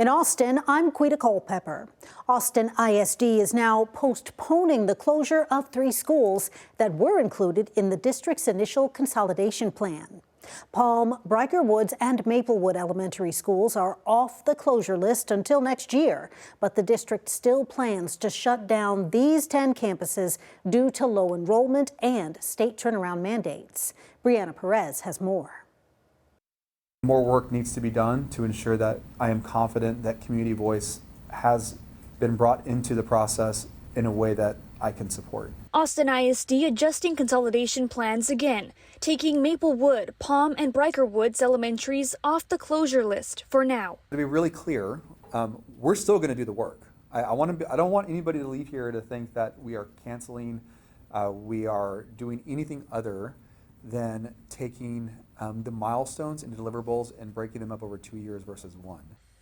In Austin, I'm Quita Culpepper. Austin ISD is now postponing the closure of 3 schools that were included in the district's initial consolidation plan. Palm, Briker Woods, and Maplewood elementary schools are off the closure list until next year, but the district still plans to shut down these 10 campuses due to low enrollment and state turnaround mandates. Brianna Perez has more. More work needs to be done to ensure that I am confident that community voice has been brought into the process in a way that I can support. Austin ISD adjusting consolidation plans again, taking Maplewood, Palm, and Briker Woods elementaries off the closure list for now. To be really clear, we're still going to do the work. I don't want anybody to leave here to think that we are canceling, we are doing anything other than taking the milestones and deliverables and breaking them up over 2 years versus 1.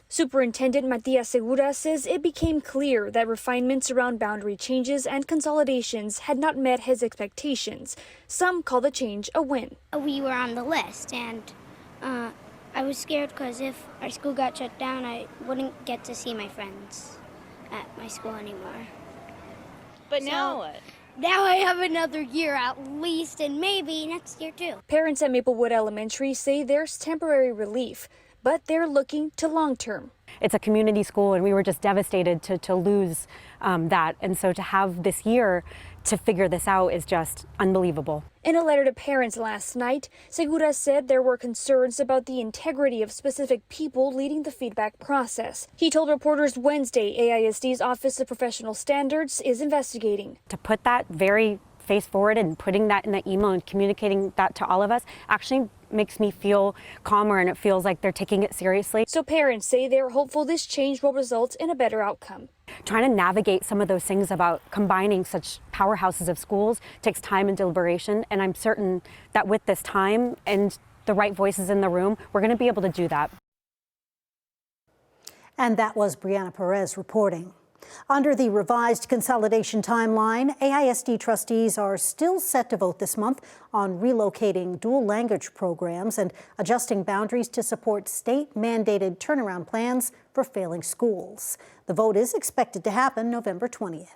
Superintendent Matias Segura says it became clear that refinements around boundary changes and consolidations had not met his expectations. Some call the change a win. We were on the list, and I was scared because if our school got shut down, I wouldn't get to see my friends at my school anymore. But now what? Now I have another year at least, and maybe next year too. Parents at Maplewood Elementary say there's temporary relief, but they're looking to long-term. It's a community school, and we were just devastated to lose that. And so to have this year to figure this out is just unbelievable. In a letter to parents last night, Segura said there were concerns about the integrity of specific people leading the feedback process. He told reporters Wednesday AISD's Office of Professional Standards is investigating. To put that very face forward and putting that in the email and communicating that to all of us actually makes me feel calmer, and it feels like they're taking it seriously. So parents say they're hopeful this change will result in a better outcome. Trying to navigate some of those things about combining such powerhouses of schools takes time and deliberation, and I'm certain that with this time and the right voices in the room, we're going to be able to do that. And that was Brianna Perez reporting. Under the revised consolidation timeline, AISD trustees are still set to vote this month on relocating dual language programs and adjusting boundaries to support state-mandated turnaround plans for failing schools. The vote is expected to happen November 20th.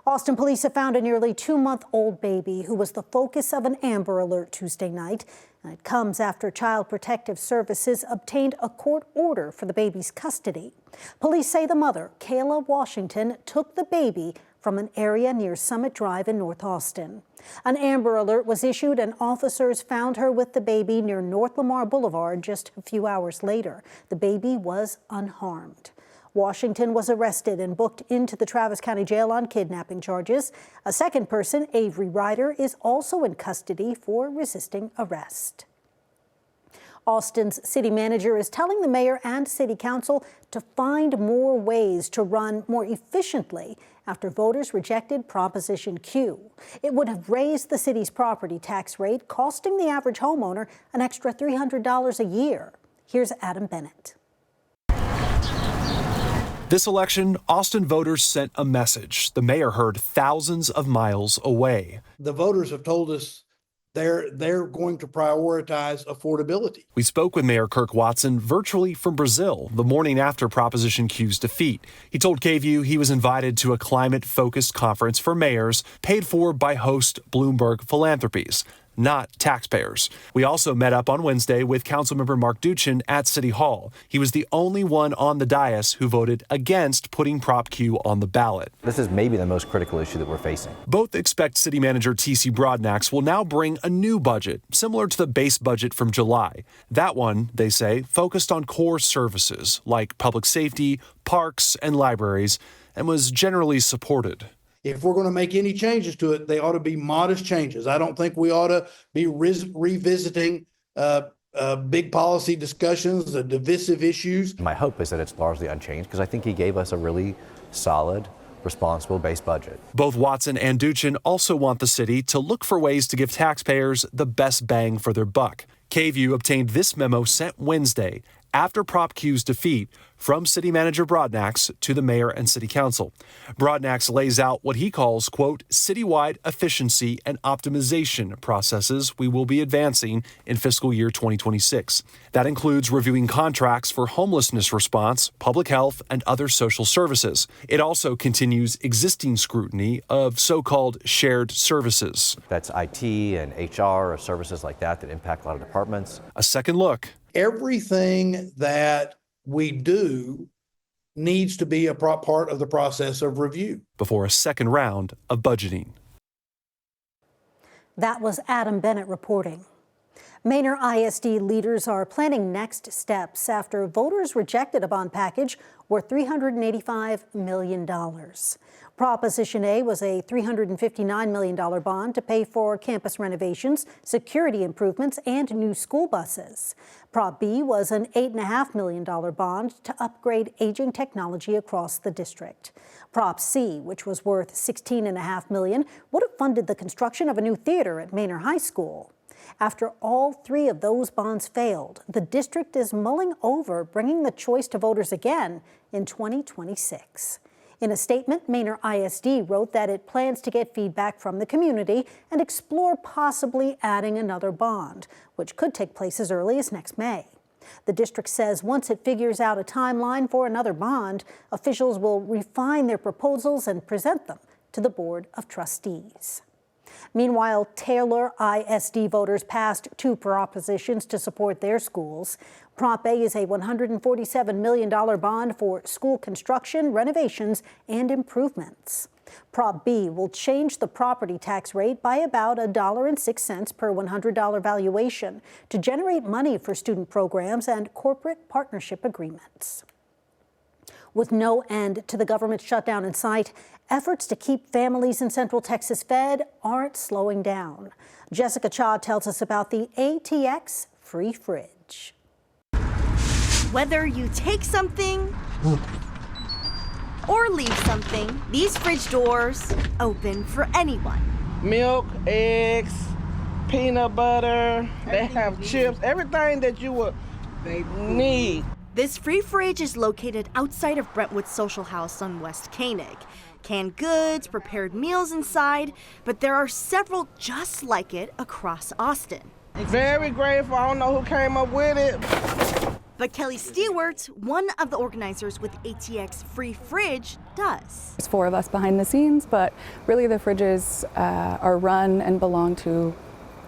Austin police have found a nearly 2-month-old baby who was the focus of an Amber Alert Tuesday night. And it comes after Child Protective Services obtained a court order for the baby's custody. Police say the mother, Kayla Washington, took the baby from an area near Summit Drive in North Austin. An Amber Alert was issued and officers found her with the baby near North Lamar Boulevard just a few hours later. The baby was unharmed. Washington was arrested and booked into the Travis County Jail on kidnapping charges. A second person, Avery Ryder, is also in custody for resisting arrest. Austin's city manager is telling the mayor and city council to find more ways to run more efficiently after voters rejected Proposition Q. It would have raised the city's property tax rate, costing the average homeowner an extra $300 a year. Here's Adam Bennett. This election, Austin voters sent a message the mayor heard thousands of miles away. The voters have told us they're going to prioritize affordability. We spoke with Mayor Kirk Watson virtually from Brazil the morning after Proposition Q's defeat. He told KVUE he was invited to a climate-focused conference for mayors paid for by host Bloomberg Philanthropies, not taxpayers. We also met up on Wednesday with Councilmember Mark Duchin at City Hall. He was the only one on the dais who voted against putting Prop Q on the ballot. This is maybe the most critical issue that we're facing. Both expect City Manager T.C. Broadnax will now bring a new budget, similar to the base budget from July. That one, they say, focused on core services like public safety, parks, and libraries, and was generally supported. If we're going to make any changes to it, they ought to be modest changes. I don't think we ought to be revisiting big policy discussions, the divisive issues. My hope is that it's largely unchanged because I think he gave us a really solid, responsible base budget. Both Watson and Duchin also want the city to look for ways to give taxpayers the best bang for their buck. KVUE obtained this memo sent Wednesday, after Prop Q's defeat from City Manager Broadnax to the mayor and city council. Broadnax lays out what he calls, quote, citywide efficiency and optimization processes we will be advancing in fiscal year 2026. That includes reviewing contracts for homelessness response, public health, and other social services. It also continues existing scrutiny of so-called shared services. That's IT and HR or services like that impact a lot of departments. A second look. Everything that we do needs to be a part of the process of review. Before a second round of budgeting. That was Adam Bennett reporting. Manor ISD leaders are planning next steps after voters rejected a bond package worth $385 million. Proposition A was a $359 million bond to pay for campus renovations, security improvements, and new school buses. Prop B was an $8.5 million bond to upgrade aging technology across the district. Prop C, which was worth $16.5 million, would have funded the construction of a new theater at Manor High School. After all three of those bonds failed, the district is mulling over bringing the choice to voters again in 2026. In a statement, Manor ISD wrote that it plans to get feedback from the community and explore possibly adding another bond, which could take place as early as next May. The district says once it figures out a timeline for another bond, officials will refine their proposals and present them to the Board of Trustees. Meanwhile, Taylor ISD voters passed two propositions to support their schools. Prop A is a $147 million bond for school construction, renovations, and improvements. Prop B will change the property tax rate by about $1.06 per $100 valuation to generate money for student programs and corporate partnership agreements. With no end to the government shutdown in sight, efforts to keep families in Central Texas fed aren't slowing down. Jessica Cha tells us about the ATX free fridge. Whether you take something or leave something, these fridge doors open for anyone. Milk, eggs, peanut butter, they have chips, everything that you would need. This free fridge is located outside of Brentwood Social House on West Koenig. Canned goods, prepared meals inside, but there are several just like it across Austin. Very grateful. I don't know who came up with it. But Kelly Stewart, one of the organizers with ATX Free Fridge, does. There's four of us behind the scenes, but really the fridges are run and belong to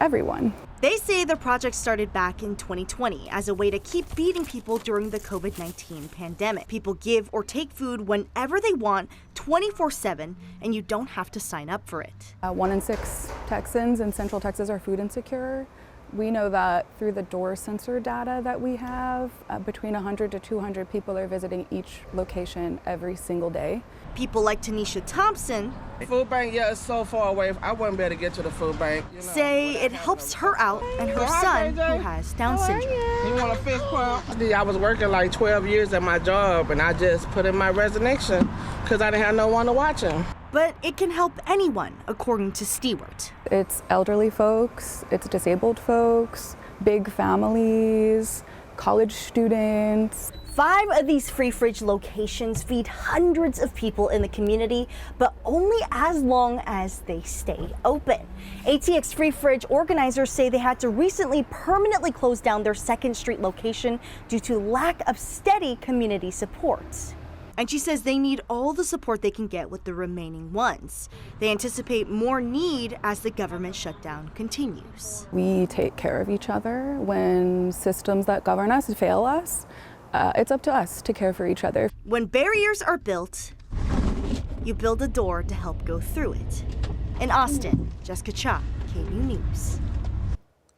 everyone. They say the project started back in 2020 as a way to keep feeding people during the COVID-19 pandemic. People give or take food whenever they want, 24/7, and you don't have to sign up for it. 1 in 6 Texans in Central Texas are food insecure. We know that through the door sensor data that we have, between 100 to 200 people are visiting each location every single day. People like Tanisha Thompson Food bank, yeah, it's so far away. I wouldn't be able to get to the food bank. say it helps her out and her son who has Down syndrome. You want a fist pump? I was working like 12 years at my job, and I just put in my resignation because I didn't have no one to watch him. But it can help anyone, according to Stewart. It's elderly folks, it's disabled folks, big families, college students. 5 of these free fridge locations feed hundreds of people in the community, but only as long as they stay open. ATX Free Fridge organizers say they had to recently permanently close down their 2nd Street location due to lack of steady community support. And she says they need all the support they can get with the remaining ones. They anticipate more need as the government shutdown continues. We take care of each other. When systems that govern us fail us, it's up to us to care for each other. When barriers are built, you build a door to help go through it. In Austin, Jessica Cha, KVUE News.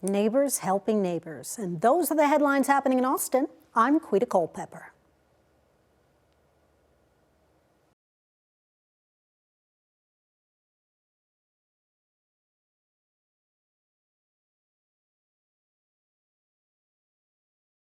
Neighbors helping neighbors. And those are the headlines happening in Austin. I'm Quita Culpepper.